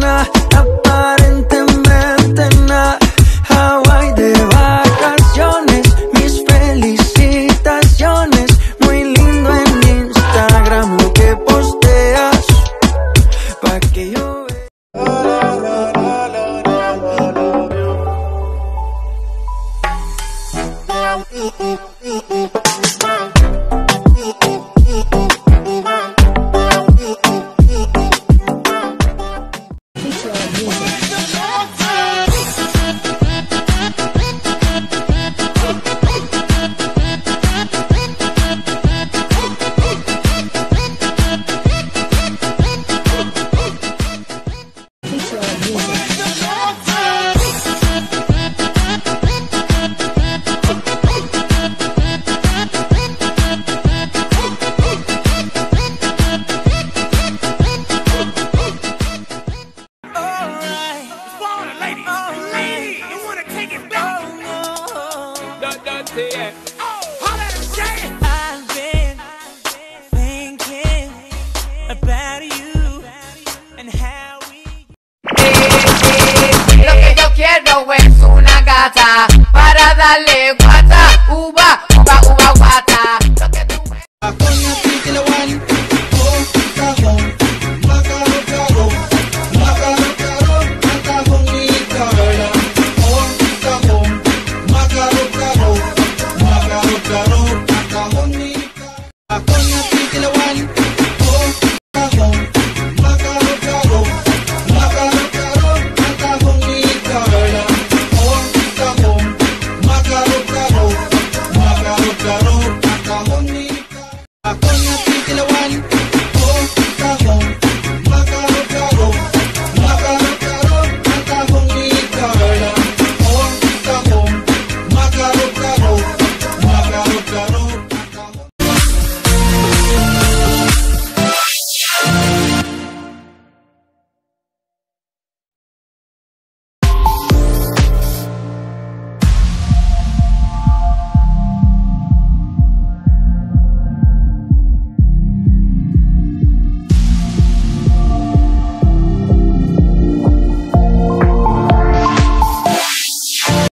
nada, aparentemente nada. Hawaii de vacaciones, mis felicitaciones. Muy lindo en Instagram lo que posteas, pa' que yo vea. I've been thinking about you and how we. Lo que yo quiero es una gata